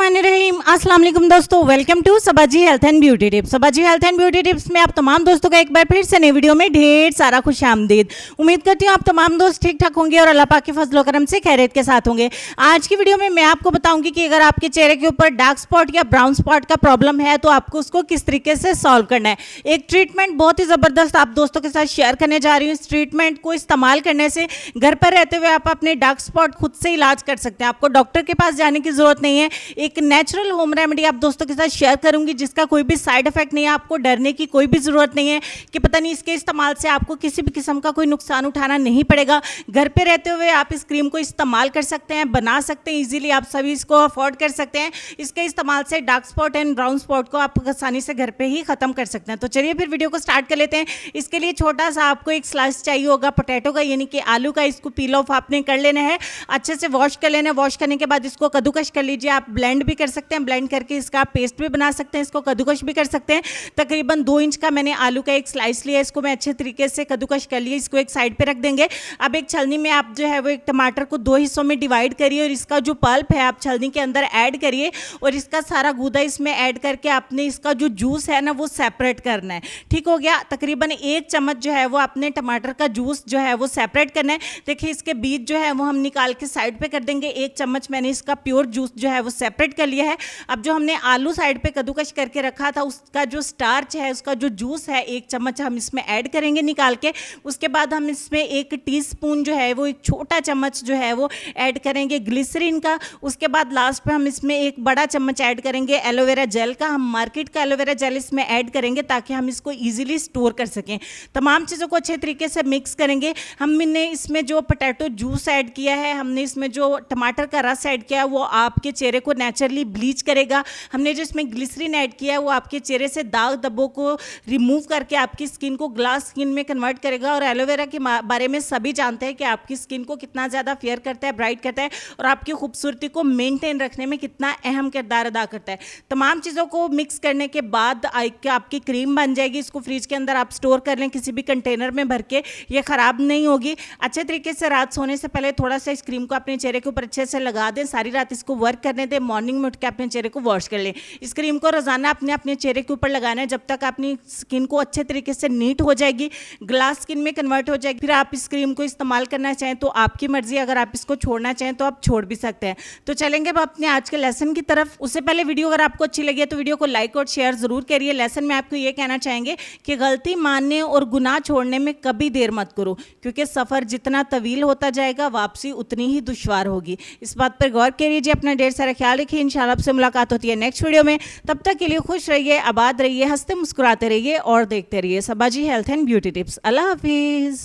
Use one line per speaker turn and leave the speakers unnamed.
बिस्मिल्लाहिर्रहमानिर्रहीम। अस्सलाम वालेकुम दोस्तों, welcome to Sabaji health and beauty tips. Sabaji health and beauty tips में आप तमाम दोस्तों का एक बार फिर से नई वीडियो में ढेर सारा खुश आमदीद। उम्मीद करती हूँ आप तमाम दोस्त ठीक ठाक होंगे और अल्लाह पाक के फजल करम से खैरियत के साथ होंगे। आज की वीडियो में मैं आपको बताऊंगी कि अगर आपके चेहरे के ऊपर डार्क स्पॉट या ब्राउन स्पॉट का प्रॉब्लम है तो आपको उसको किस तरीके से सॉल्व करना है। एक ट्रीटमेंट बहुत ही ज़बरदस्त आप दोस्तों के साथ शेयर करने जा रही हूँ। इस ट्रीटमेंट को इस्तेमाल करने से घर पर रहते हुए आप अपने डार्क स्पॉट खुद से इलाज कर सकते हैं। आपको डॉक्टर के पास जाने की जरूरत नहीं है। एक नेचुरल होम रेमेडी आप दोस्तों के साथ शेयर करूंगी जिसका कोई भी साइड इफेक्ट नहीं है। आपको डरने की कोई भी जरूरत नहीं है कि पता नहीं इसके इस्तेमाल से आपको किसी भी किस्म का कोई नुकसान उठाना नहीं पड़ेगा। घर पे रहते हुए आप इस क्रीम को इस्तेमाल कर सकते हैं, बना सकते हैं इजीली। आप सभी इसको अफोर्ड कर सकते हैं। इसके इस्तेमाल से dark spot and brown spot को आप आसानी से घर पे ही खत्म कर सकते हैं। तो चलिए फिर वीडियो को स्टार्ट कर लेते हैं। इसके लिए छोटा सा आपको एक स्लाइस चाहिए होगा पोटैटो का, यानी कि आलू का। इसको पील ऑफ आपने कर लेना है, अच्छे से वॉश कर लेना है। वॉश करने के बाद इसको कद्दूकश कर लीजिए। आप ब्लेंड भी कर सकते हैं, ब्लेंड करके इसका पेस्ट भी बना सकते हैं, इसको कद्दूकश भी कर सकते हैं। तकरीबन 2 इंच का मैंने आलू का एक स्लाइस लिया, इसको मैं अच्छे तरीके से कद्दूकश कर लिए। इसको एक साइड पे रख देंगे। अब एक छलनी में आप जो है वो एक टमाटर को 2 हिस्सों में डिवाइड करिए और इसका जो पल्प है आप छलनी के अंदर ऐड करिए और इसका सारा गूदा इसमें ऐड करके आपने इसका जो जूस है ना वो सेपरेट करना है। ठीक हो गया। तकरीबन 1 चम्मच जो है वो अपने टमाटर का जूस जो है वो सेपरेट करना है। देखिए इसके बीज जो है वो हम निकाल के साइड पे कर देंगे। 1 चम्मच मैंने इसका प्योर जूस जो है वो सेपरेट कर लिया है। अब जो हमने आलू साइड पे कद्दूकश करके रखा था उसका जो स्टार्च है, उसका जो जूस है 1 चम्मच हम इसमें ऐड करेंगे निकाल के। उसके बाद हम इसमें 1 टीस्पून जो है वो एक छोटा चम्मच जो है वो ऐड करेंगे ग्लिसरीन का। उसके बाद लास्ट पे हम इसमें 1 बड़ा चम्मच ऐड करेंगे एलोवेरा जेल का। हम मार्केट का एलोवेरा जेल इसमें ऐड करेंगे ताकि हम इसको ईजिली स्टोर कर सकें। तमाम चीज़ों को अच्छे तरीके से मिक्स करेंगे। हमने इसमें जो पोटैटो जूस ऐड किया है, हमने इसमें जो टमाटर का रस ऐड किया है वो आपके चेहरे को नेचुरली ब्लीच करेगा। हमने जो इसमें ग्लिसरीन ऐड किया है वो आपके चेहरे से दाग धब्बों को रिमूव करके आपकी स्किन को ग्लास स्किन में कन्वर्ट करेगा। और एलोवेरा के बारे में सभी जानते हैं कि आपकी स्किन को कितना ज़्यादा फेयर करता है, ब्राइट करता है और आपकी खूबसूरती को मेंटेन रखने में कितना अहम किरदार अदा करता है। तमाम चीज़ों को मिक्स करने के बाद आपकी क्रीम बन जाएगी। इसको फ्रिज के अंदर आप स्टोर कर लें किसी भी कंटेनर में भर के, ये ख़राब नहीं होगी। अच्छे तरीके से रात सोने से पहले थोड़ा सा इस क्रीम को अपने चेहरे के ऊपर अच्छे से लगा दें। सारी रात इसको वर्क करने दें। मॉर्निंग में उठ के अपने चेहरे को वॉश कर लें। इस क्रीम को रोजाना अपने चेहरे के ऊपर लगाना है जब तक अपनी स्किन को अच्छे तरीके से नीट हो जाएगी, ग्लास स्किन में कन्वर्ट हो जाएगी। फिर आप इस क्रीम को इस्तेमाल करना चाहें तो आपकी मर्जी, अगर आप इसको छोड़ना चाहें तो आप छोड़ भी सकते हैं। तो चलेंगे अब अपने आज के लेसन की तरफ। उससे पहले वीडियो अगर आपको अच्छी लगी है तो वीडियो को लाइक और शेयर जरूर करिए। लेसन में आपको ये कहना चाहेंगे कि गलती मानने और गुनाह छोड़ने में कभी देर मत करो, क्योंकि सफर जितना तवील होता जाएगा वापसी उतनी ही दुश्वार होगी। इस बात पर गौर करिए। अपना ढेर सारा ख्याल रखिए। इंशाल्लाह आपसे मुलाकात होती है नेक्स्ट वीडियो में। तब तक के लिए खुश रहिए, आबाद रहिए, हंसते मुस्कुराते रहिए और देखते रहिए सबाजी हेल्थ एंड ब्यूटी टिप्स। अल्लाह हाफिज़।